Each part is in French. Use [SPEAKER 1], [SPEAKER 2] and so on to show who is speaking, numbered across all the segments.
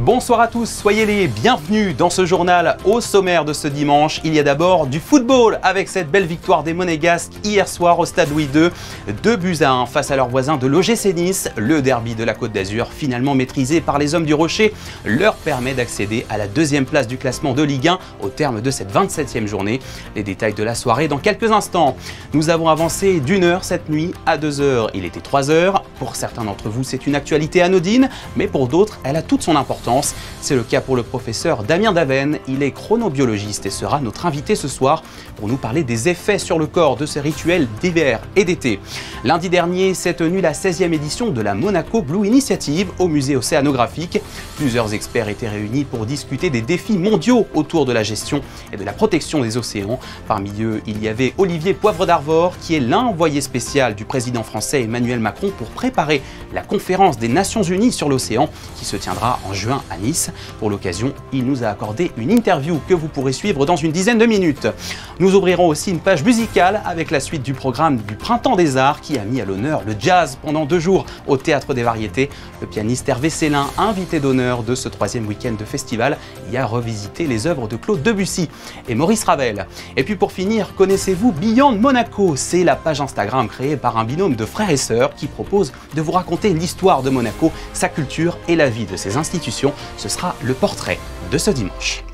[SPEAKER 1] Bonsoir à tous, soyez les bienvenus dans ce journal. Au sommaire de ce dimanche, il y a d'abord du football avec cette belle victoire des Monégasques hier soir au Stade Louis II. 2-1 face à leurs voisins de l'OGC Nice. Le derby de la Côte d'Azur, finalement maîtrisé par les hommes du Rocher, leur permet d'accéder à la deuxième place du classement de Ligue 1 au terme de cette 27e journée. Les détails de la soirée dans quelques instants. Nous avons avancé d'1 heure cette nuit à 2 heures. Il était 3 heures. Pour certains d'entre vous, c'est une actualité anodine, mais pour d'autres, elle a toute son importance. C'est le cas pour le professeur Damien Daven. Il est chronobiologiste et sera notre invité ce soir pour nous parler des effets sur le corps de ces rituels d'hiver et d'été. Lundi dernier s'est tenue la 16e édition de la Monaco Blue Initiative au musée océanographique. Plusieurs experts étaient réunis pour discuter des défis mondiaux autour de la gestion et de la protection des océans. Parmi eux, il y avait Olivier Poivre d'Arvor, qui est l'envoyé spécial du président français Emmanuel Macron pour préparer la conférence des Nations Unies sur l'océan qui se tiendra en juin à Nice. Pour l'occasion, il nous a accordé une interview que vous pourrez suivre dans une dizaine de minutes. Nous ouvrirons aussi une page musicale avec la suite du programme du Printemps des Arts qui a mis à l'honneur le jazz pendant 2 jours au Théâtre des Variétés. Le pianiste Hervé Célin, invité d'honneur de ce 3e week-end de festival, y a revisité les œuvres de Claude Debussy et Maurice Ravel. Et puis pour finir, connaissez-vous Beyond Monaco? C'est la page Instagram créée par un binôme de frères et sœurs qui propose de vous raconter l'histoire de Monaco, sa culture et la vie de ses institutions. Ce sera le portrait de ce dimanche.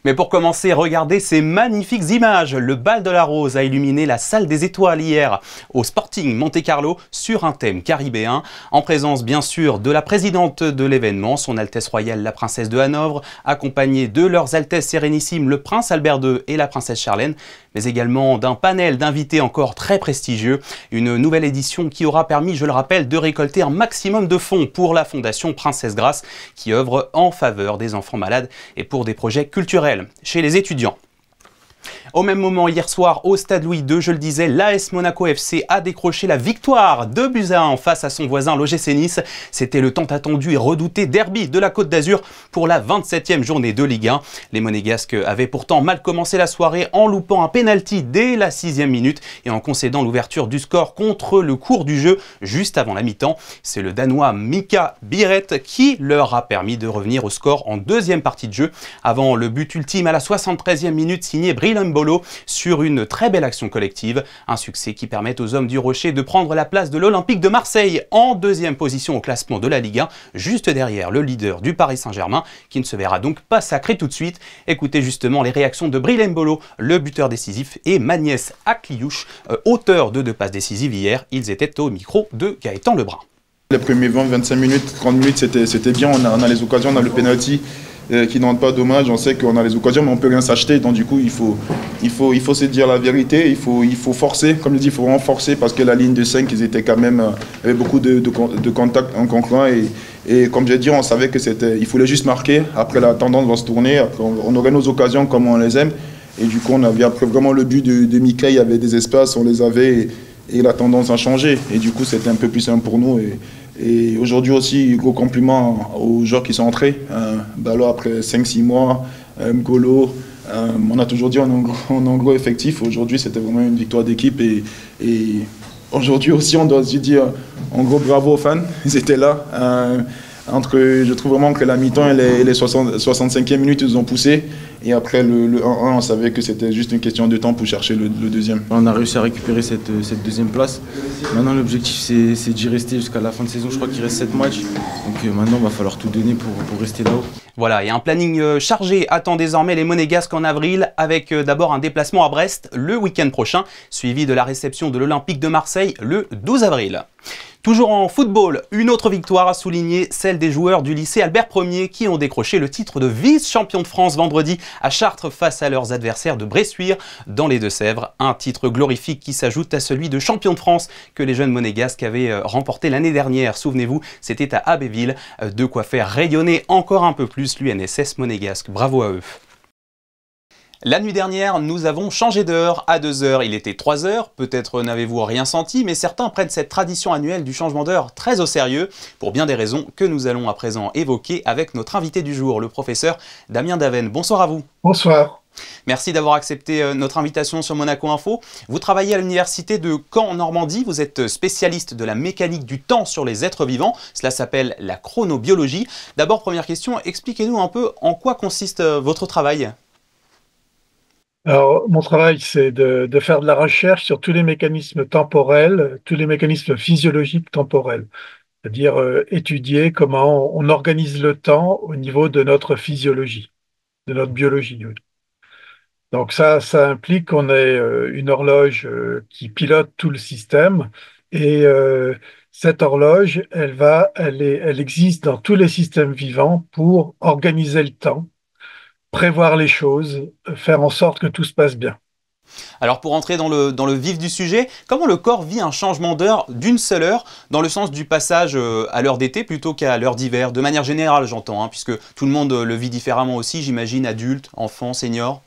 [SPEAKER 1] Mais pour commencer, regardez ces magnifiques images. Le bal de la Rose a illuminé la salle des étoiles hier au Sporting Monte-Carlo sur un thème caribéen, en présence bien sûr de la présidente de l'événement, son Altesse Royale la Princesse de Hanovre, accompagnée de leurs Altesses Sérénissimes le Prince Albert II et la Princesse Charlène, mais également d'un panel d'invités encore très prestigieux. Une nouvelle édition qui aura permis, je le rappelle, de récolter un maximum de fonds pour la Fondation Princesse Grace, qui œuvre en faveur des enfants malades et pour des projets culturels chez les étudiants. Au même moment, hier soir, au Stade Louis II, je le disais, l'AS Monaco FC a décroché la victoire 2-1 face à son voisin l'OGC Nice. C'était le tant attendu et redouté derby de la Côte d'Azur pour la 27e journée de Ligue 1. Les Monégasques avaient pourtant mal commencé la soirée en loupant un pénalty dès la 6e minute et en concédant l'ouverture du score contre le cours du jeu juste avant la mi-temps. C'est le Danois Mika Biret qui leur a permis de revenir au score en deuxième partie de jeu avant le but ultime à la 73e minute signé Brillon Bolo sur une très belle action collective. Un succès qui permet aux hommes du Rocher de prendre la place de l'Olympique de Marseille en deuxième position au classement de la Ligue 1, juste derrière le leader du Paris Saint-Germain, qui ne se verra donc pas sacré tout de suite. Écoutez justement les réactions de Brillon Bolo, le buteur décisif, et Magnès Akliouche, auteur de 2 passes décisives hier. Ils étaient au micro de Gaëtan Lebrun.
[SPEAKER 2] Les premiers 20-25 minutes, 30 minutes, c'était bien. On a les occasions, on a le penalty qui n'en pas dommage. On sait qu'on a les occasions, mais on ne peut rien s'acheter. Donc du coup, il faut se dire la vérité. Il faut forcer. Comme je dis, il faut vraiment forcer parce que la ligne de 5, ils étaient quand même avec beaucoup de contacts en concurrent. Et comme j'ai dit, on savait que il fallait juste marquer. Après, la tendance va se tourner. Après, on aurait nos occasions comme on les aime. Et du coup, on avait après vraiment le but de Mika. Il y avait des espaces, on les avait. Et la tendance a changé. Et du coup, c'était un peu plus simple pour nous. Et aujourd'hui aussi, gros compliment aux joueurs qui sont entrés. Balo après 5-6 mois, Mgolo, on a toujours dit on a un gros effectif. Aujourd'hui, c'était vraiment une victoire d'équipe. Et aujourd'hui aussi, on doit se dire en gros bravo aux fans. Ils étaient là. Je trouve vraiment que la mi-temps et les 65e minutes, ils ont poussé. Et après le 1-1, on savait que c'était juste une question de temps pour chercher le deuxième.
[SPEAKER 3] On a réussi à récupérer cette deuxième place. Maintenant, l'objectif, c'est d'y rester jusqu'à la fin de saison. Je crois qu'il reste 7 matchs. Donc maintenant, il va falloir tout donner pour rester là-haut.
[SPEAKER 1] Voilà, et un planning chargé attend désormais les Monégasques en avril, avec d'abord un déplacement à Brest le week-end prochain, suivi de la réception de l'Olympique de Marseille le 12 avril. Toujours en football, une autre victoire à souligner, celle des joueurs du lycée Albert Ier qui ont décroché le titre de vice-champion de France vendredi à Chartres face à leurs adversaires de Bressuire dans les Deux-Sèvres. Un titre glorifique qui s'ajoute à celui de champion de France que les jeunes monégasques avaient remporté l'année dernière. Souvenez-vous, c'était à Abbeville, de quoi faire rayonner encore un peu plus l'UNSS monégasque. Bravo à eux. La nuit dernière, nous avons changé d'heure à 2 heures. Il était 3 heures, peut-être n'avez-vous rien senti, mais certains prennent cette tradition annuelle du changement d'heure très au sérieux, pour bien des raisons que nous allons à présent évoquer avec notre invité du jour, le professeur Damien Daven. Bonsoir à vous.
[SPEAKER 4] Bonsoir.
[SPEAKER 1] Merci d'avoir accepté notre invitation sur Monaco Info. Vous travaillez à l'université de Caen en Normandie. Vous êtes spécialiste de la mécanique du temps sur les êtres vivants. Cela s'appelle la chronobiologie. D'abord, première question, expliquez-nous un peu en quoi consiste votre travail.
[SPEAKER 4] Alors, mon travail, c'est de faire de la recherche sur tous les mécanismes temporels, tous les mécanismes physiologiques temporels, c'est-à-dire étudier comment on organise le temps au niveau de notre physiologie, de notre biologie. Oui. Donc ça implique qu'on ait une horloge qui pilote tout le système et cette horloge, elle existe dans tous les systèmes vivants pour organiser le temps, prévoir les choses, faire en sorte que tout se passe bien.
[SPEAKER 1] Alors pour entrer dans le vif du sujet, comment le corps vit un changement d'heure d'une seule heure dans le sens du passage à l'heure d'été plutôt qu'à l'heure d'hiver? De manière générale, j'entends, hein, puisque tout le monde le vit différemment aussi, j'imagine, adultes, enfants, seniors.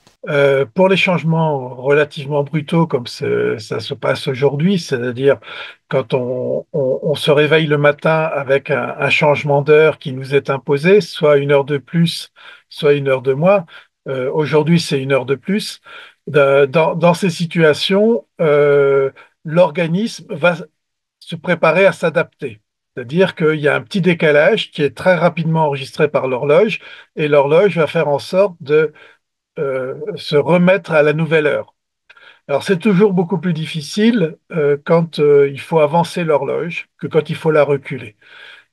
[SPEAKER 4] Pour les changements relativement brutaux comme ça se passe aujourd'hui, c'est-à-dire quand on se réveille le matin avec un changement d'heure qui nous est imposé, soit une heure de plus, soit une heure de moins, aujourd'hui c'est une heure de plus, dans ces situations, l'organisme va se préparer à s'adapter. C'est-à-dire qu'il y a un petit décalage qui est très rapidement enregistré par l'horloge et l'horloge va faire en sorte de se remettre à la nouvelle heure. Alors c'est toujours beaucoup plus difficile quand il faut avancer l'horloge que quand il faut la reculer.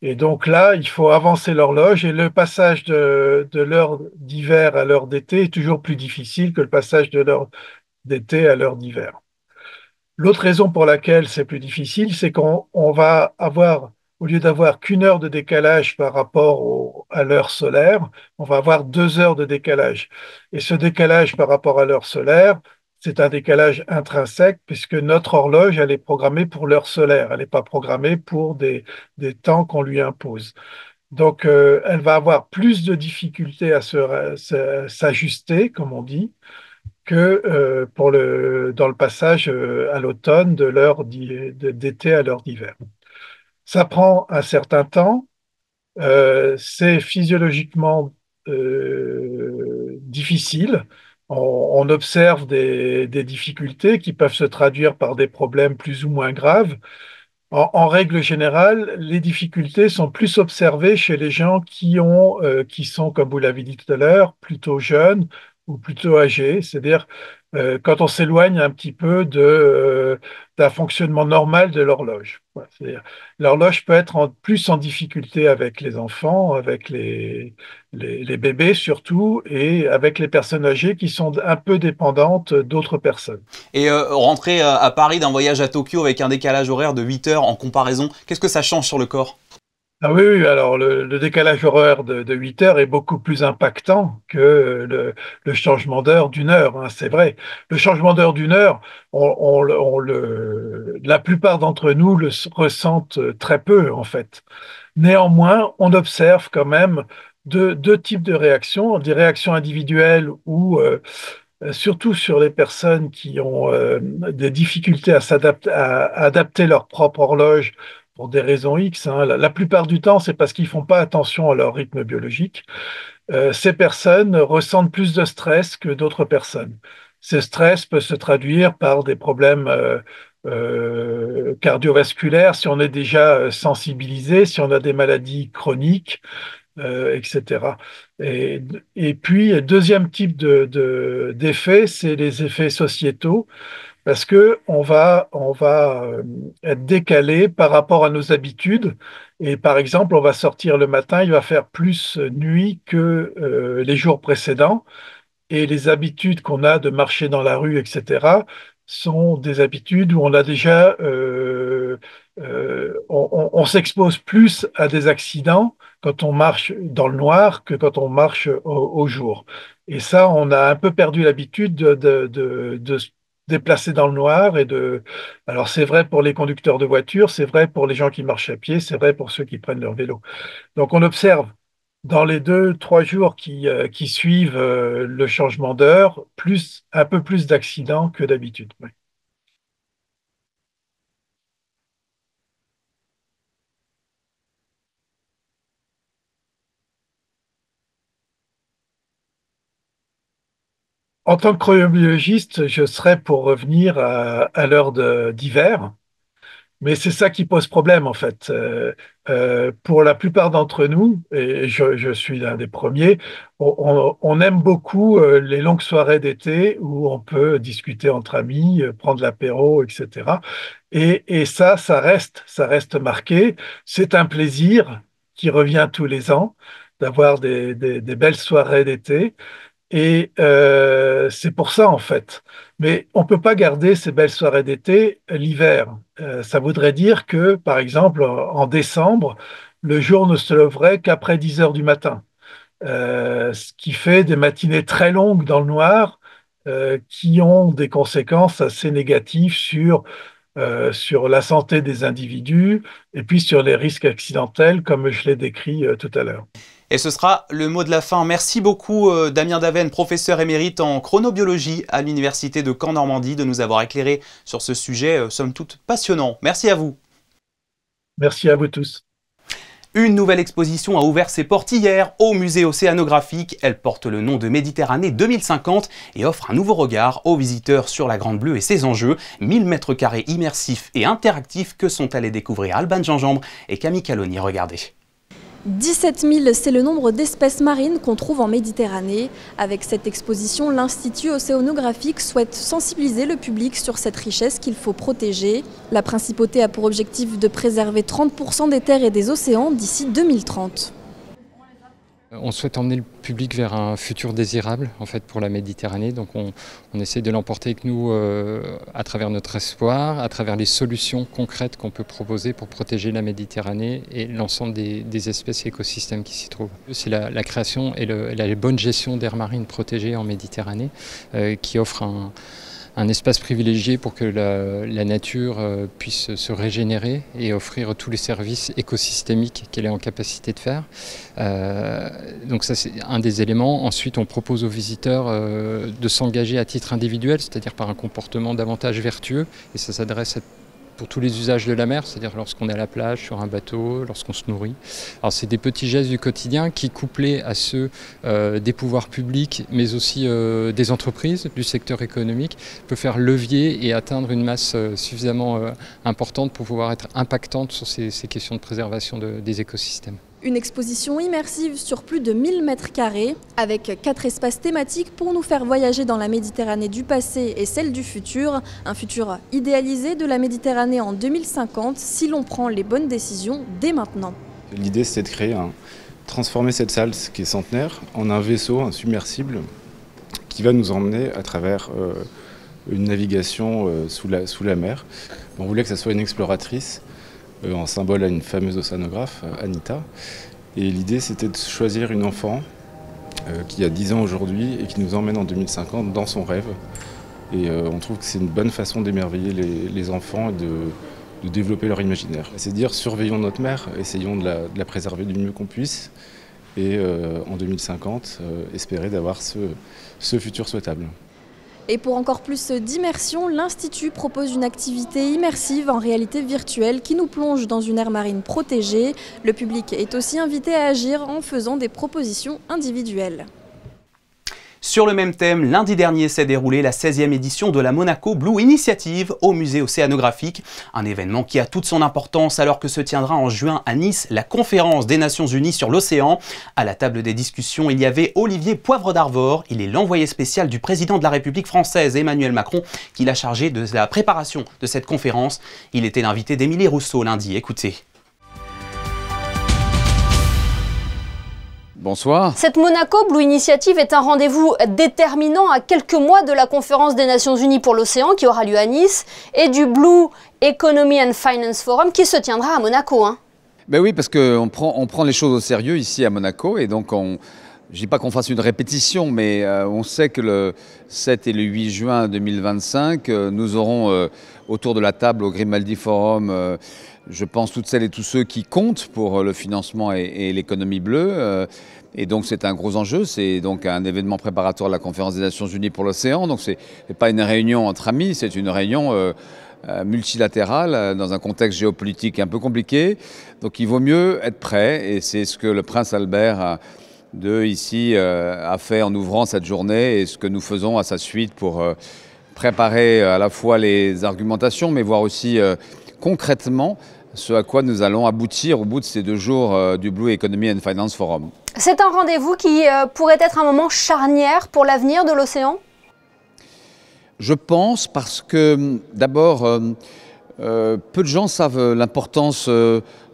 [SPEAKER 4] Et donc là, il faut avancer l'horloge et le passage de l'heure d'hiver à l'heure d'été est toujours plus difficile que le passage de l'heure d'été à l'heure d'hiver. L'autre raison pour laquelle c'est plus difficile, c'est qu'on va avoir, au lieu d'avoir qu'une heure de décalage par rapport à l'heure solaire, on va avoir 2 heures de décalage. Et ce décalage par rapport à l'heure solaire, c'est un décalage intrinsèque puisque notre horloge, elle est programmée pour l'heure solaire, elle n'est pas programmée pour des temps qu'on lui impose. Donc, elle va avoir plus de difficultés à s'ajuster, comme on dit, que dans le passage à l'automne de d'été à l'heure d'hiver. Ça prend un certain temps, c'est physiologiquement difficile. On observe des difficultés qui peuvent se traduire par des problèmes plus ou moins graves. En règle générale, les difficultés sont plus observées chez les gens qui sont, comme vous l'avez dit tout à l'heure, plutôt jeunes ou plutôt âgés. C'est-à-dire quand on s'éloigne un petit peu d'un fonctionnement normal de l'horloge. Voilà, c'est-à-dire, l'horloge peut être plus en difficulté avec les enfants, avec les bébés surtout, et avec les personnes âgées qui sont un peu dépendantes d'autres personnes.
[SPEAKER 1] Et rentrer à Paris d'un voyage à Tokyo avec un décalage horaire de 8 heures en comparaison, qu'est-ce que ça change sur le corps?
[SPEAKER 4] Ah oui, oui, alors le décalage horaire de 8 heures est beaucoup plus impactant que le changement d'heure d'une heure, hein, c'est vrai. Le changement d'heure d'une heure, la plupart d'entre nous ressentent très peu, en fait. Néanmoins, on observe quand même deux types de réactions, des réactions individuelles ou surtout sur les personnes qui ont des difficultés à adapter leur propre horloge pour des raisons X. Hein. La plupart du temps, c'est parce qu'ils font pas attention à leur rythme biologique. Ces personnes ressentent plus de stress que d'autres personnes. Ce stress peut se traduire par des problèmes cardiovasculaires si on est déjà sensibilisé, si on a des maladies chroniques, etc. Et, et puis, deuxième type d'effet, c'est les effets sociétaux, parce que on va être décalé par rapport à nos habitudes. Et par exemple, on va sortir le matin, il va faire plus nuit que les jours précédents et les habitudes qu'on a de marcher dans la rue, etc., sont des habitudes où on a déjà, on s'expose plus à des accidents quand on marche dans le noir que quand on marche au jour. Et ça, on a un peu perdu l'habitude de se déplacer dans le noir alors c'est vrai pour les conducteurs de voitures, c'est vrai pour les gens qui marchent à pied, c'est vrai pour ceux qui prennent leur vélo. Donc on observe dans les 2, 3 jours qui suivent le changement d'heure, un peu plus d'accidents que d'habitude. Ouais. En tant que chronobiologiste, je serais pour revenir à l'heure d'hiver. Mais c'est ça qui pose problème en fait. Pour la plupart d'entre nous, et je suis l'un des premiers, on aime beaucoup les longues soirées d'été où on peut discuter entre amis, prendre l'apéro, etc. Et ça reste marqué. C'est un plaisir qui revient tous les ans d'avoir des belles soirées d'été. Et c'est pour ça, en fait. Mais on ne peut pas garder ces belles soirées d'été l'hiver. Ça voudrait dire que, par exemple, en décembre, le jour ne se leverait qu'après 10 heures du matin. Ce qui fait des matinées très longues dans le noir, qui ont des conséquences assez négatives sur la santé des individus et puis sur les risques accidentels, comme je l'ai décrit tout à l'heure.
[SPEAKER 1] Et ce sera le mot de la fin. Merci beaucoup Damien Daven, professeur émérite en chronobiologie à l'Université de Caen-Normandie, de nous avoir éclairé sur ce sujet, somme toute passionnant. Merci à vous.
[SPEAKER 4] Merci à vous tous.
[SPEAKER 1] Une nouvelle exposition a ouvert ses portes hier au musée océanographique. Elle porte le nom de Méditerranée 2050 et offre un nouveau regard aux visiteurs sur la Grande Bleue et ses enjeux. 1000 mètres carrés immersifs et interactifs que sont allés découvrir Alban Gingembre et Camille Caloni. Regardez.
[SPEAKER 5] 17 000, c'est le nombre d'espèces marines qu'on trouve en Méditerranée. Avec cette exposition, l'Institut océanographique souhaite sensibiliser le public sur cette richesse qu'il faut protéger. La principauté a pour objectif de préserver 30% des terres et des océans d'ici 2030.
[SPEAKER 6] On souhaite emmener le public vers un futur désirable en fait, pour la Méditerranée. Donc on essaie de l'emporter avec nous à travers notre espoir, à travers les solutions concrètes qu'on peut proposer pour protéger la Méditerranée et l'ensemble des espèces et écosystèmes qui s'y trouvent. C'est la création et la bonne gestion d'aires marines protégées en Méditerranée qui offre un espace privilégié pour que la nature puisse se régénérer et offrir tous les services écosystémiques qu'elle est en capacité de faire. Donc ça c'est un des éléments. Ensuite on propose aux visiteurs de s'engager à titre individuel, c'est-à-dire par un comportement davantage vertueux, et ça s'adresse pour tous les usages de la mer, c'est-à-dire lorsqu'on est à la plage, sur un bateau, lorsqu'on se nourrit. Alors c'est des petits gestes du quotidien qui, couplés à ceux des pouvoirs publics, mais aussi des entreprises, du secteur économique, peuvent faire levier et atteindre une masse suffisamment importante pour pouvoir être impactante sur ces questions de préservation des écosystèmes.
[SPEAKER 5] Une exposition immersive sur plus de 1000 mètres carrés, avec 4 espaces thématiques pour nous faire voyager dans la Méditerranée du passé et celle du futur. Un futur idéalisé de la Méditerranée en 2050 si l'on prend les bonnes décisions dès maintenant.
[SPEAKER 7] L'idée c'est de transformer cette salle qui est centenaire en un vaisseau, un submersible, qui va nous emmener à travers une navigation sous la mer. On voulait que ça soit une exploratrice, en symbole à une fameuse océanographe, Anita. Et l'idée, c'était de choisir une enfant qui a 10 ans aujourd'hui et qui nous emmène en 2050 dans son rêve. Et on trouve que c'est une bonne façon d'émerveiller les enfants et de développer leur imaginaire. C'est dire, surveillons notre mer, essayons de la préserver du mieux qu'on puisse. Et en 2050, espérer d'avoir ce futur souhaitable.
[SPEAKER 5] Et pour encore plus d'immersion, l'Institut propose une activité immersive en réalité virtuelle qui nous plonge dans une aire marine protégée. Le public est aussi invité à agir en faisant des propositions individuelles.
[SPEAKER 1] Sur le même thème, lundi dernier s'est déroulée la 16e édition de la Monaco Blue Initiative au musée océanographique. Un événement qui a toute son importance alors que se tiendra en juin à Nice la conférence des Nations Unies sur l'océan. À la table des discussions, il y avait Olivier Poivre d'Arvor. Il est l'envoyé spécial du président de la République française, Emmanuel Macron, qui l'a chargé de la préparation de cette conférence. Il était l'invité d'Émilie Rousseau lundi. Écoutez.
[SPEAKER 8] Bonsoir.
[SPEAKER 9] Cette Monaco Blue Initiative est un rendez-vous déterminant à quelques mois de la conférence des Nations Unies pour l'océan qui aura lieu à Nice et du Blue Economy and Finance Forum qui se tiendra à Monaco.
[SPEAKER 8] Ben oui, parce qu'on prend les choses au sérieux ici à Monaco et donc je ne dis pas qu'on fasse une répétition, mais on sait que le 7 et le 8 juin 2025, nous aurons autour de la table au Grimaldi Forum, je pense toutes celles et tous ceux qui comptent pour le financement et l'économie bleue. Et donc c'est un gros enjeu, c'est donc un événement préparatoire de la conférence des Nations Unies pour l'océan. Donc c'est pas une réunion entre amis, c'est une réunion multilatérale dans un contexte géopolitique un peu compliqué. Donc il vaut mieux être prêt et c'est ce que le prince Albert ici a fait en ouvrant cette journée et ce que nous faisons à sa suite pour préparer à la fois les argumentations, mais voir aussi concrètement ce à quoi nous allons aboutir au bout de ces 2 jours du Blue Economy and Finance Forum.
[SPEAKER 9] C'est un rendez-vous qui pourrait être un moment charnière pour l'avenir de l'océan ?
[SPEAKER 8] Je pense parce que d'abord, peu de gens savent l'importance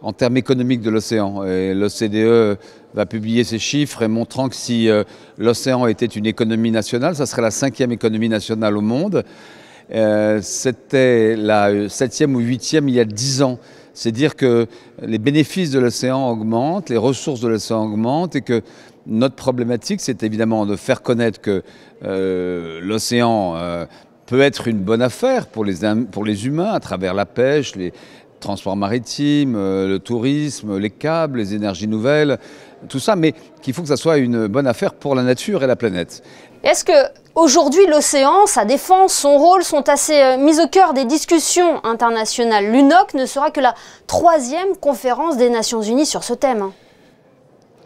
[SPEAKER 8] en termes économiques de l'océan. Et l'OCDE va publier ces chiffres et montrant que si l'océan était une économie nationale, ça serait la 5e économie nationale au monde. C'était la 7e ou 8e il y a 10 ans. C'est dire que les bénéfices de l'océan augmentent, les ressources de l'océan augmentent et que notre problématique, c'est évidemment de faire connaître que l'océan peut être une bonne affaire pour les humains à travers la pêche, les transports maritimes, le tourisme, les câbles, les énergies nouvelles, tout ça, mais qu'il faut que ça soit une bonne affaire pour la nature et la planète.
[SPEAKER 9] Est-ce qu'aujourd'hui, l'océan, sa défense, son rôle sont assez mis au cœur des discussions internationales? L'UNOC ne sera que la 3e conférence des Nations Unies sur ce thème.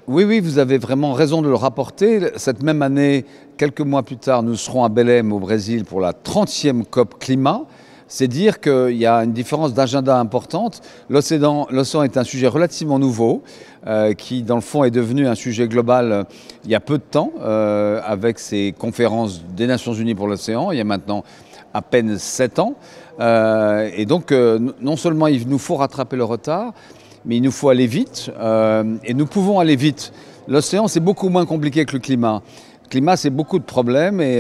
[SPEAKER 8] Oui, vous avez vraiment raison de le rapporter. Cette même année, quelques mois plus tard, nous serons à Belém au Brésil pour la 30e COP climat. C'est dire qu'il y a une différence d'agenda importante. L'océan est un sujet relativement nouveau, qui dans le fond est devenu un sujet global il y a peu de temps, avec ces conférences des Nations Unies pour l'océan, il y a maintenant à peine 7 ans. Et donc, non seulement il nous faut rattraper le retard, mais il nous faut aller vite, et nous pouvons aller vite. L'océan, c'est beaucoup moins compliqué que le climat. Le climat, c'est beaucoup de problèmes, et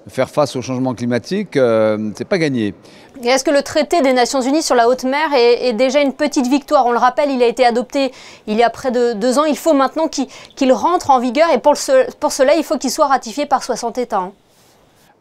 [SPEAKER 8] faire face au changement climatique, c'est pas gagné.
[SPEAKER 9] Et est-ce que le traité des Nations Unies sur la haute mer est déjà une petite victoire? On le rappelle, il a été adopté il y a près de 2 ans. Il faut maintenant qu'il rentre en vigueur, et pour cela, il faut qu'il soit ratifié par 60 États.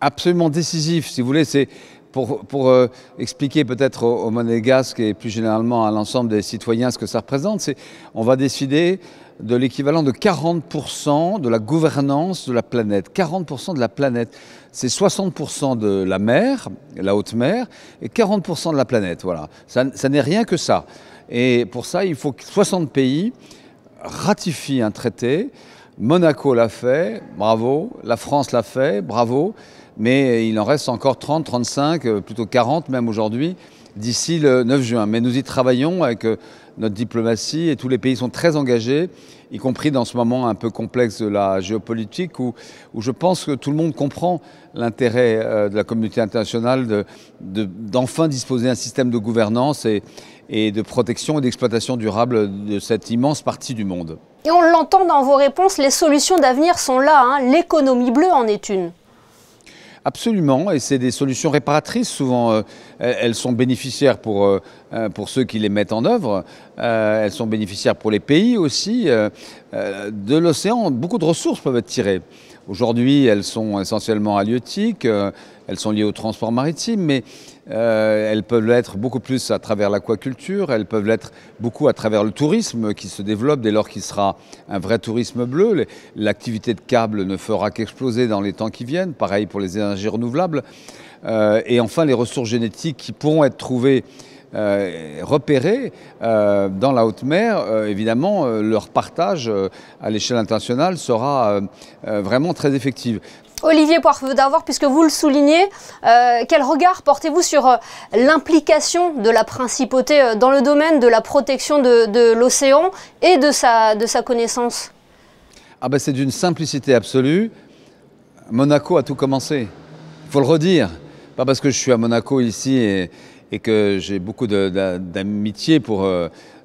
[SPEAKER 8] Absolument décisif, si vous voulez. C'est pour expliquer peut-être aux Monégasques et plus généralement à l'ensemble des citoyens ce que ça représente, on va décider de l'équivalent de 40% de la gouvernance de la planète. 40% de la planète, c'est 60% de la mer, la haute mer, et 40% de la planète. Voilà. Ça n'est rien que ça. Et pour ça, il faut que 60 pays ratifient un traité. Monaco l'a fait, bravo. La France l'a fait, bravo. Mais il en reste encore 30, 35, plutôt 40 même aujourd'hui, d'ici le 9 juin. Mais nous y travaillons avec notre diplomatie et tous les pays sont très engagés, y compris dans ce moment un peu complexe de la géopolitique où je pense que tout le monde comprend l'intérêt de la communauté internationale d'enfin disposer d'un système de gouvernance et de protection et d'exploitation durable de cette immense partie du monde.
[SPEAKER 9] Et on l'entend dans vos réponses, les solutions d'avenir sont là, hein. L'économie bleue en est une.
[SPEAKER 8] Absolument, et c'est des solutions réparatrices. Souvent, elles sont bénéficiaires pour ceux qui les mettent en œuvre. Elles sont bénéficiaires pour les pays aussi. De l'océan, beaucoup de ressources peuvent être tirées. Aujourd'hui, elles sont essentiellement halieutiques, elles sont liées au transport maritime, mais elles peuvent l'être beaucoup plus à travers l'aquaculture, elles peuvent l'être beaucoup à travers le tourisme qui se développe dès lors qu'il sera un vrai tourisme bleu. L'activité de câble ne fera qu'exploser dans les temps qui viennent, pareil pour les énergies renouvelables. Et enfin, les ressources génétiques qui pourront être trouvées repérés dans la haute mer, évidemment, leur partage à l'échelle internationale sera vraiment très effectif.
[SPEAKER 9] Olivier Poivre-d'Arvor, puisque vous le soulignez, quel regard portez-vous sur l'implication de la principauté dans le domaine de la protection de l'océan et de sa connaissance?
[SPEAKER 8] C'est d'une simplicité absolue. Monaco a tout commencé. Il faut le redire. Pas parce que je suis à Monaco ici et que j'ai beaucoup d'amitié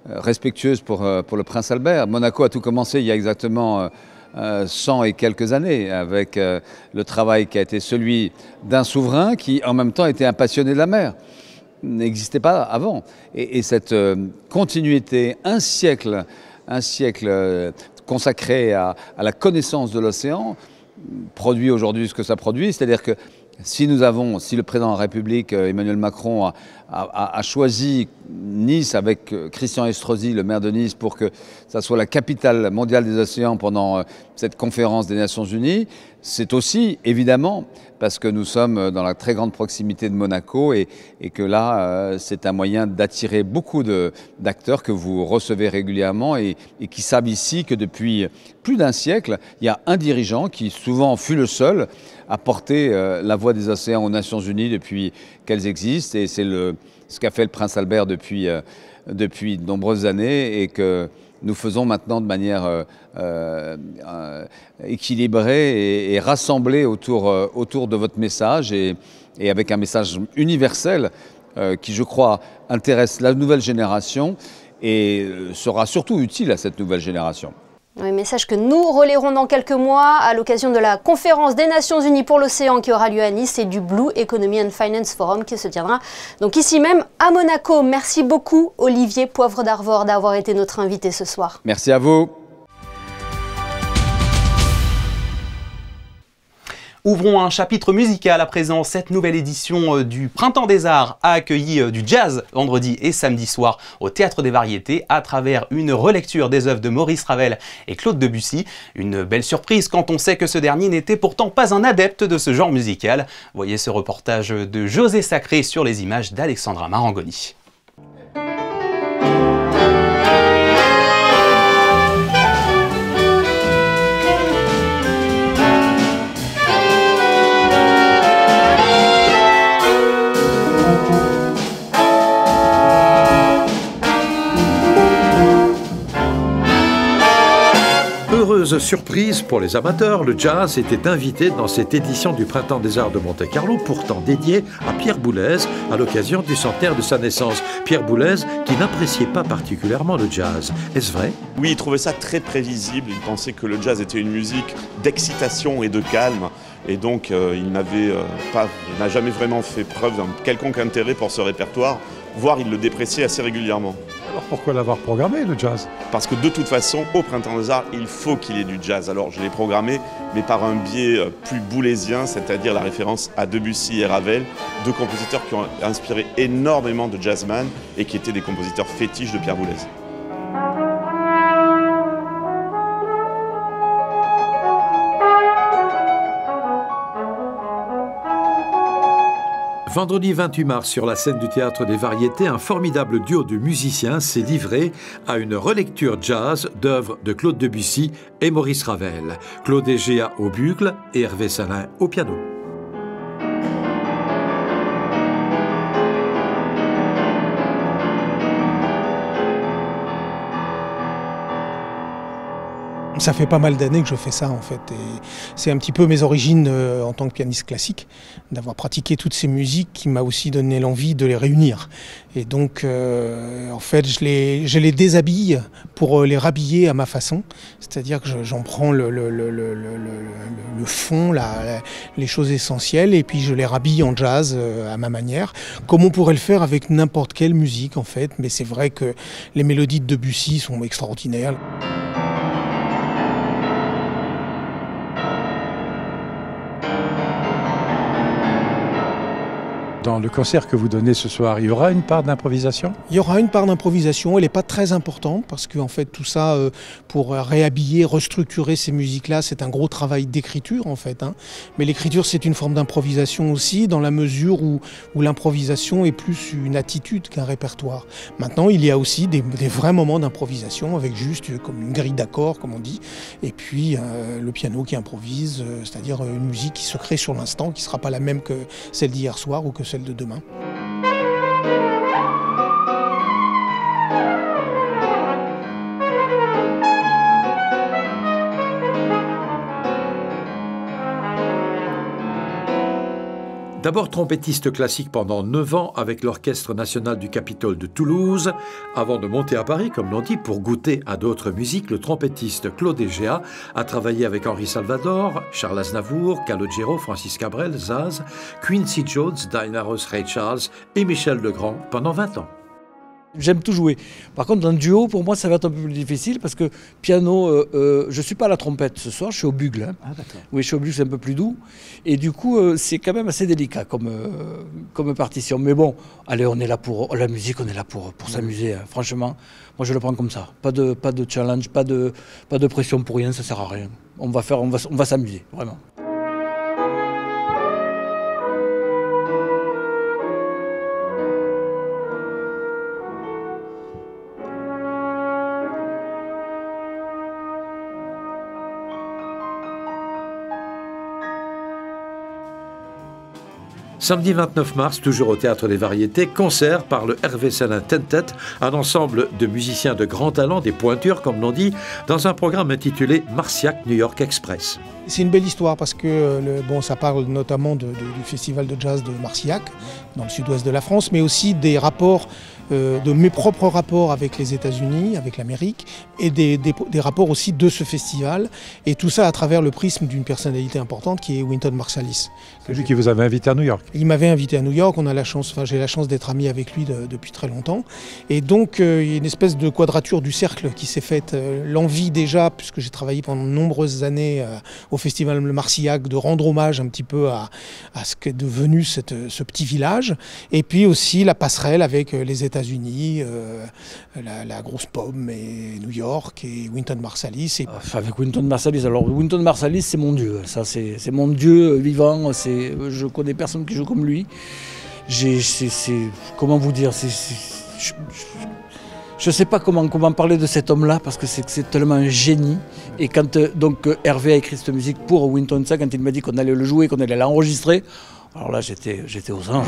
[SPEAKER 8] respectueuse pour le prince Albert. Monaco a tout commencé il y a exactement 100 et quelques années avec le travail qui a été celui d'un souverain qui en même temps était un passionné de la mer. N'existait pas avant. Et cette continuité, un siècle consacré à la connaissance de l'océan, produit aujourd'hui ce que ça produit, c'est-à-dire que si le président de la République, Emmanuel Macron, a choisi Nice avec Christian Estrosi, le maire de Nice, pour que ça soit la capitale mondiale des océans pendant cette conférence des Nations Unies. C'est aussi, évidemment, parce que nous sommes dans la très grande proximité de Monaco et que là, c'est un moyen d'attirer beaucoup d'acteurs que vous recevez régulièrement et qui savent ici que depuis plus d'un siècle, il y a un dirigeant qui souvent fut le seul à porter la voix des océans aux Nations Unies depuis qu'elles existent, et c'est ce qu'a fait le prince Albert depuis de nombreuses années et que nous faisons maintenant de manière équilibrée et rassemblée autour de votre message et avec un message universel qui, je crois, intéresse la nouvelle génération et sera surtout utile à cette nouvelle génération.
[SPEAKER 9] Un message que nous relayerons dans quelques mois à l'occasion de la conférence des Nations Unies pour l'océan qui aura lieu à Nice et du Blue Economy and Finance Forum qui se tiendra donc ici même à Monaco. Merci beaucoup Olivier Poivre d'Arvor d'avoir été notre invité ce soir.
[SPEAKER 8] Merci à vous.
[SPEAKER 1] Ouvrons un chapitre musical à présent. Cette nouvelle édition du Printemps des Arts a accueilli du jazz vendredi et samedi soir au Théâtre des Variétés à travers une relecture des œuvres de Maurice Ravel et Claude Debussy. Une belle surprise quand on sait que ce dernier n'était pourtant pas un adepte de ce genre musical. Voyez ce reportage de José Sacré sur les images d'Alexandra Marangoni.
[SPEAKER 10] Heureuse surprise pour les amateurs, le jazz était invité dans cette édition du Printemps des Arts de Monte-Carlo, pourtant dédiée à Pierre Boulez à l'occasion du centenaire de sa naissance. Pierre Boulez qui n'appréciait pas particulièrement le jazz. Est-ce vrai?
[SPEAKER 11] Oui, il trouvait ça très prévisible. Il pensait que le jazz était une musique d'excitation et de calme. Et donc, il n'a jamais vraiment fait preuve d'un quelconque intérêt pour ce répertoire, voire il le dépréciait assez régulièrement.
[SPEAKER 10] Alors pourquoi l'avoir programmé, le jazz?
[SPEAKER 11] Parce que de toute façon, au Printemps des Arts, il faut qu'il y ait du jazz. Alors je l'ai programmé, mais par un biais plus boulésien, c'est-à-dire la référence à Debussy et Ravel, deux compositeurs qui ont inspiré énormément de jazzman et qui étaient des compositeurs fétiches de Pierre Boulez.
[SPEAKER 10] Vendredi 28 mars, sur la scène du Théâtre des Variétés, un formidable duo de musiciens s'est livré à une relecture jazz d'œuvres de Claude Debussy et Maurice Ravel. Claude Egea au bugle et Hervé Salin au piano.
[SPEAKER 12] Ça fait pas mal d'années que je fais ça en fait, et c'est un petit peu mes origines en tant que pianiste classique, d'avoir pratiqué toutes ces musiques qui m'a aussi donné l'envie de les réunir. Et donc en fait je les déshabille pour les rhabiller à ma façon, c'est-à-dire que j'en prends le fond, les choses essentielles, et puis je les rhabille en jazz à ma manière, comme on pourrait le faire avec n'importe quelle musique en fait, mais c'est vrai que les mélodies de Debussy sont extraordinaires.
[SPEAKER 10] Dans le concert que vous donnez ce soir, il y aura une part d'improvisation?
[SPEAKER 12] Il y aura une part d'improvisation, elle n'est pas très importante parce que en fait tout ça, pour réhabiller, restructurer ces musiques-là, c'est un gros travail d'écriture en fait. Mais l'écriture c'est une forme d'improvisation aussi, dans la mesure où l'improvisation est plus une attitude qu'un répertoire. Maintenant il y a aussi des vrais moments d'improvisation avec juste comme une grille d'accords comme on dit, et puis le piano qui improvise, c'est-à-dire une musique qui se crée sur l'instant, qui ne sera pas la même que celle d'hier soir ou que celle de demain. D'abord trompettiste classique pendant 9 ans avec l'Orchestre national du Capitole de Toulouse, avant de monter à Paris, comme l'on dit, pour goûter à d'autres musiques, le trompettiste Claude Egea a travaillé avec Henri Salvador, Charles Aznavour, Calogero, Francis Cabrel, Zaz, Quincy Jones, Diana Ross, Ray Charles et Michel Legrand pendant 20 ans.
[SPEAKER 13] J'aime tout jouer. Par contre, dans le duo, pour moi, ça va être un peu plus difficile parce que piano, je ne suis pas à la trompette ce soir, je suis au bugle. Hein. Ah, d'accord. Oui, je suis au bugle, c'est un peu plus doux. Et du coup, c'est quand même assez délicat comme partition. Mais bon, allez, on est là pour la musique, on est là pour s'amuser. Hein. Franchement, moi, je le prends comme ça. Pas de challenge, pas de pression pour rien, ça ne sert à rien. On va s'amuser, vraiment.
[SPEAKER 10] Samedi 29 mars, toujours au Théâtre des Variétés, concert par le Hervé Salin Tentet, un ensemble de musiciens de grand talent, des pointures comme l'on dit, dans un programme intitulé Marciac New York Express.
[SPEAKER 12] C'est une belle histoire parce que ça parle notamment du festival de jazz de Marciac, dans le sud-ouest de la France, mais aussi des rapports, de mes propres rapports avec les États-Unis, avec l'Amérique, et des rapports aussi de ce festival, et tout ça à travers le prisme d'une personnalité importante qui est Wynton Marsalis.
[SPEAKER 10] C'est lui qui vous avait invité à New York.
[SPEAKER 12] Il m'avait invité à New York, j'ai la chance d'être ami avec lui depuis très longtemps, et donc il y a une espèce de quadrature du cercle qui s'est faite, l'envie déjà, puisque j'ai travaillé pendant de nombreuses années au festival Marciac, de rendre hommage un petit peu à ce qu'est devenu ce petit village, et puis aussi la passerelle avec les États-Unis, la grosse pomme et New York et Wynton Marsalis.
[SPEAKER 13] Avec Wynton Marsalis, alors Wynton Marsalis c'est mon dieu, ça c'est mon dieu vivant, je connais personne qui joue comme lui. Comment vous dire, je ne sais pas comment parler de cet homme-là parce que c'est tellement un génie. Et quand donc Hervé a écrit cette musique pour Wynton, ça, quand il m'a dit qu'on allait le jouer, qu'on allait l'enregistrer, alors là j'étais aux anges.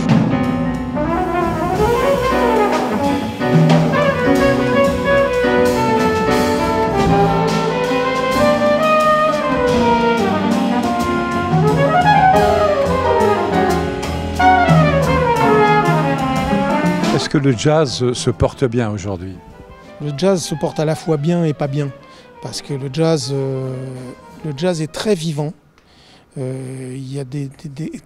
[SPEAKER 10] Est-ce que le jazz se porte bien aujourd'hui?
[SPEAKER 12] Le jazz se porte à la fois bien et pas bien, parce que le jazz est très vivant. Il y a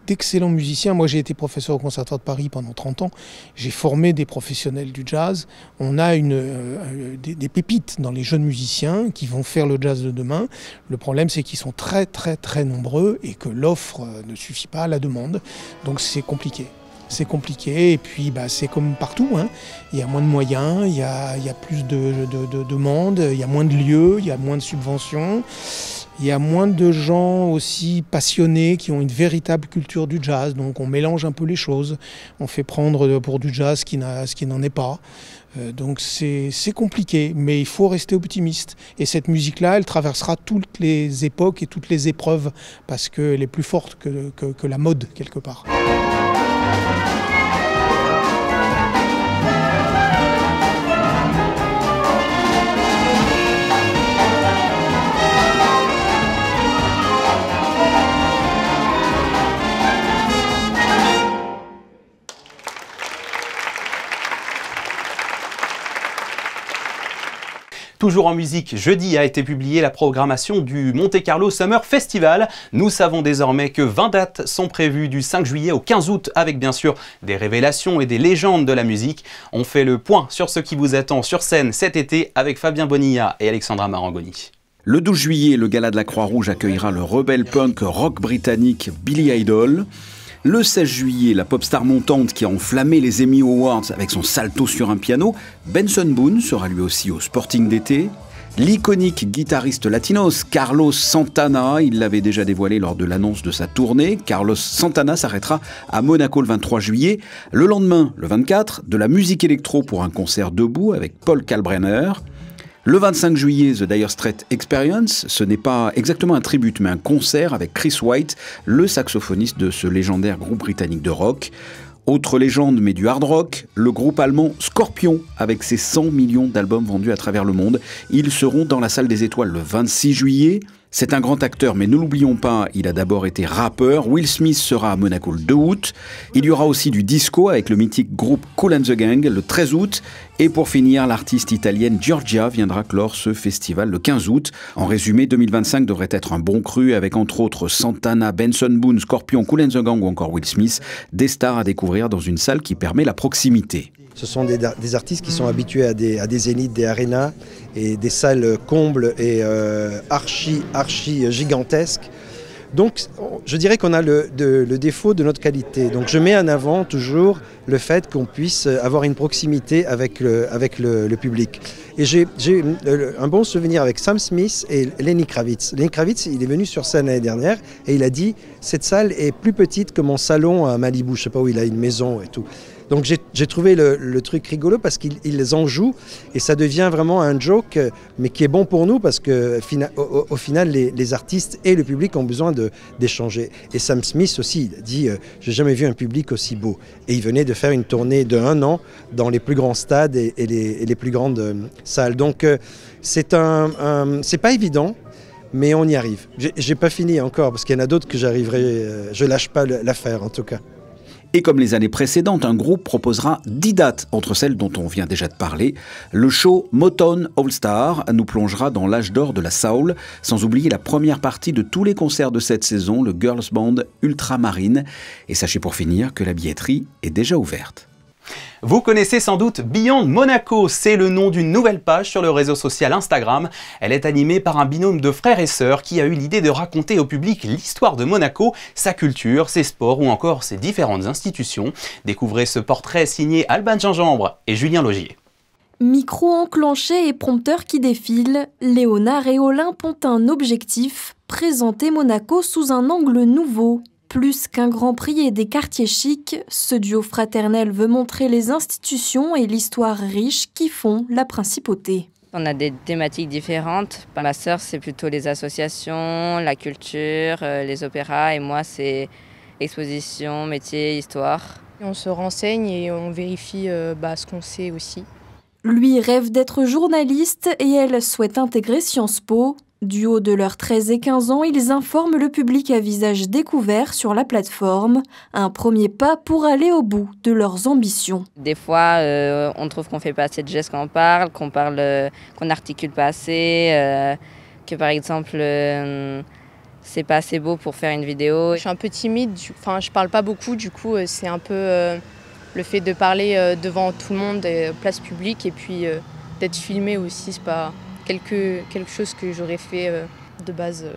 [SPEAKER 12] d'excellents musiciens. Moi, j'ai été professeur au Conservatoire de Paris pendant 30 ans. J'ai formé des professionnels du jazz. On a des pépites dans les jeunes musiciens qui vont faire le jazz de demain. Le problème, c'est qu'ils sont très, très, très nombreux et que l'offre ne suffit pas à la demande. Donc, c'est compliqué. C'est compliqué et puis c'est comme partout, hein. Il y a moins de moyens, il y a plus de demandes, il y a moins de lieux, il y a moins de subventions, il y a moins de gens aussi passionnés qui ont une véritable culture du jazz. Donc on mélange un peu les choses, on fait prendre pour du jazz ce qui n'en est pas. Donc c'est compliqué, mais il faut rester optimiste. Et cette musique-là, elle traversera toutes les époques et toutes les épreuves parce qu'elle est plus forte que la mode quelque part.
[SPEAKER 1] Toujours en musique, jeudi a été publiée la programmation du Monte Carlo Summer Festival. Nous savons désormais que 20 dates sont prévues du 5 juillet au 15 août avec bien sûr des révélations et des légendes de la musique. On fait le point sur ce qui vous attend sur scène cet été avec Fabien Bonilla et Alexandra Marangoni.
[SPEAKER 14] Le 12 juillet, le Gala de la Croix-Rouge accueillera le rebelle punk rock britannique Billy Idol. Le 16 juillet, la pop star montante qui a enflammé les Emmy Awards avec son salto sur un piano, Benson Boone sera lui aussi au Sporting d'été. L'iconique guitariste latinos Carlos Santana, il l'avait déjà dévoilé lors de l'annonce de sa tournée, Carlos Santana s'arrêtera à Monaco le 23 juillet. Le lendemain, le 24, de la musique électro pour un concert debout avec Paul Kalbrenner. Le 25 juillet, The Dire Straits Experience, ce n'est pas exactement un tribute, mais un concert avec Chris White, le saxophoniste de ce légendaire groupe britannique de rock. Autre légende, mais du hard rock, le groupe allemand Scorpion, avec ses 100 millions d'albums vendus à travers le monde. Ils seront dans la Salle des Étoiles le 26 juillet. C'est un grand acteur, mais ne l'oublions pas, il a d'abord été rappeur. Will Smith sera à Monaco le 2 août. Il y aura aussi du disco avec le mythique groupe Kool and the Gang le 13 août. Et pour finir, l'artiste italienne Giorgia viendra clore ce festival le 15 août. En résumé, 2025 devrait être un bon cru avec entre autres Santana, Benson Boone, Scorpion, Kool and the Gang ou encore Will Smith. Des stars à découvrir dans une salle qui permet la proximité.
[SPEAKER 15] Ce sont des artistes qui sont habitués à des zéniths, des arénas et des salles combles et archi gigantesques. Donc je dirais qu'on a le défaut de notre qualité. Donc je mets en avant toujours le fait qu'on puisse avoir une proximité avec le public. Et j'ai un bon souvenir avec Sam Smith et Lenny Kravitz. Lenny Kravitz, il est venu sur scène l'année dernière et il a dit « Cette salle est plus petite que mon salon à Malibu », je ne sais pas où il a une maison et tout. Donc j'ai trouvé le truc rigolo parce qu'ils en jouent et ça devient vraiment un joke, mais qui est bon pour nous parce que au final les artistes et le public ont besoin d'échanger. Et Sam Smith aussi, il a dit j'ai jamais vu un public aussi beau. Et il venait de faire une tournée de 1 an dans les plus grands stades et les plus grandes salles. Donc c'est pas évident. Mais on y arrive. J'ai pas fini encore parce qu'il y en a d'autres que j'arriverai. Je lâche pas l'affaire en tout cas.
[SPEAKER 14] Et comme les années précédentes, un groupe proposera 10 dates entre celles dont on vient déjà de parler. Le show Motown All Star nous plongera dans l'âge d'or de la soul, sans oublier la première partie de tous les concerts de cette saison, le Girls Band Ultramarine. Et sachez pour finir que la billetterie est déjà ouverte.
[SPEAKER 1] Vous connaissez sans doute Beyond Monaco, c'est le nom d'une nouvelle page sur le réseau social Instagram. Elle est animée par un binôme de frères et sœurs qui a eu l'idée de raconter au public l'histoire de Monaco, sa culture, ses sports ou encore ses différentes institutions. Découvrez ce portrait signé Alban Gingembre et Julien Logier.
[SPEAKER 5] Micro enclenché et prompteur qui défile, Léonard et Olympe ont un objectif, présenter Monaco sous un angle nouveau. Plus qu'un grand prix et des quartiers chics, ce duo fraternel veut montrer les institutions et l'histoire riche qui font la principauté.
[SPEAKER 16] On a des thématiques différentes. Ma sœur, c'est plutôt les associations, la culture, les opéras, et moi, c'est exposition, métier, histoire.
[SPEAKER 17] On se renseigne et on vérifie ce qu'on sait aussi.
[SPEAKER 5] Lui rêve d'être journaliste et elle souhaite intégrer Sciences Po. Du haut de leurs 13 et 15 ans, ils informent le public à visage découvert sur la plateforme. Un premier pas pour aller au bout de leurs ambitions.
[SPEAKER 16] Des fois, on trouve qu'on fait pas assez de gestes quand on parle, qu'on n'articule pas assez, que par exemple, c'est pas assez beau pour faire une vidéo.
[SPEAKER 17] Je suis un peu timide, je parle pas beaucoup, du coup, c'est un peu le fait de parler devant tout le monde, place publique, et puis d'être filmé aussi, c'est pas quelque chose que j'aurais fait de base.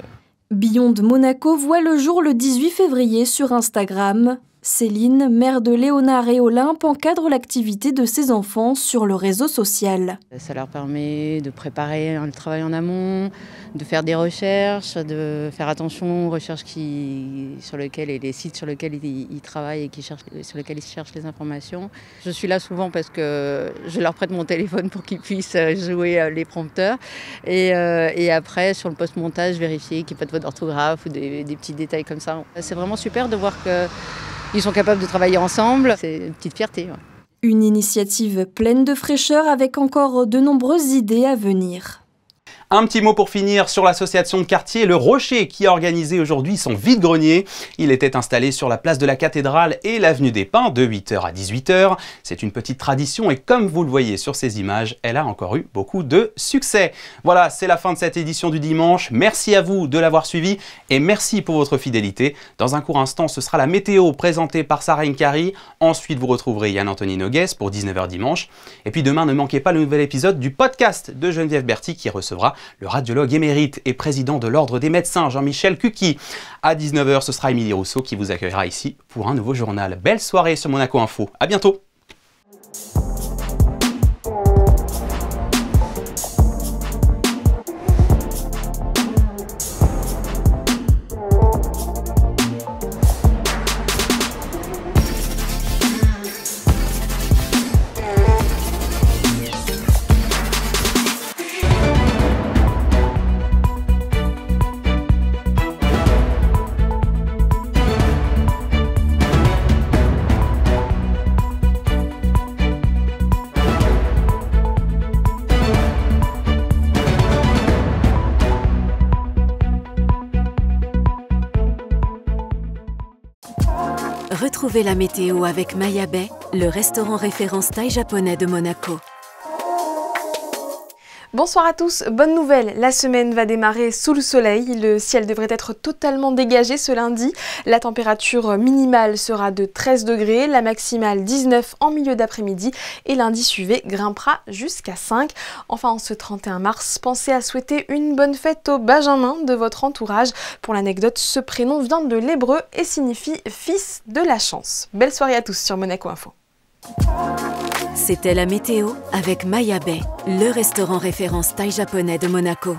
[SPEAKER 5] Beyond Monaco voit le jour le 18 février sur Instagram. Céline, mère de Léonard et Olympe, encadre l'activité de ses enfants sur le réseau social.
[SPEAKER 18] Ça leur permet de préparer le travail en amont, de faire des recherches, de faire attention aux recherches sur lesquelles et les sites sur lesquels ils travaillent et sur lesquels ils cherchent les informations. Je suis là souvent parce que je leur prête mon téléphone pour qu'ils puissent jouer les prompteurs. Et après, sur le post-montage, vérifier qu'il n'y ait pas de faute d'orthographe ou des petits détails comme ça. C'est vraiment super de voir qu'ils sont capables de travailler ensemble. C'est une petite fierté. Ouais.
[SPEAKER 5] Une initiative pleine de fraîcheur avec encore de nombreuses idées à venir.
[SPEAKER 1] Un petit mot pour finir sur l'association de quartier Le Rocher qui a organisé aujourd'hui son vide-grenier. Il était installé sur la place de la Cathédrale et l'avenue des Pins de 8h à 18h. C'est une petite tradition et comme vous le voyez sur ces images, elle a encore eu beaucoup de succès. Voilà, c'est la fin de cette édition du dimanche. Merci à vous de l'avoir suivi et merci pour votre fidélité. Dans un court instant, ce sera la météo présentée par Sarah Nkari. Ensuite, vous retrouverez Yann-Anthony Nogues pour 19h dimanche. Et puis demain, ne manquez pas le nouvel épisode du podcast de Geneviève Berthy qui recevra le radiologue émérite et président de l'Ordre des médecins, Jean-Michel Cuqui. À 19h, ce sera Émilie Rousseau qui vous accueillera ici pour un nouveau journal. Belle soirée sur Monaco Info. À bientôt.
[SPEAKER 19] Retrouvez la météo avec Maya Bay, le restaurant référence thaï japonais de Monaco.
[SPEAKER 20] Bonsoir à tous, bonne nouvelle, la semaine va démarrer sous le soleil, le ciel devrait être totalement dégagé ce lundi, la température minimale sera de 13 degrés, la maximale 19 en milieu d'après-midi et lundi suivant grimpera jusqu'à 5. Enfin en ce 31 mars, pensez à souhaiter une bonne fête au Benjamin de votre entourage. Pour l'anecdote, ce prénom vient de l'hébreu et signifie fils de la chance. Belle soirée à tous sur Monaco Info.
[SPEAKER 19] C'était la météo avec Maya Bay, le restaurant référence thaï japonais de Monaco.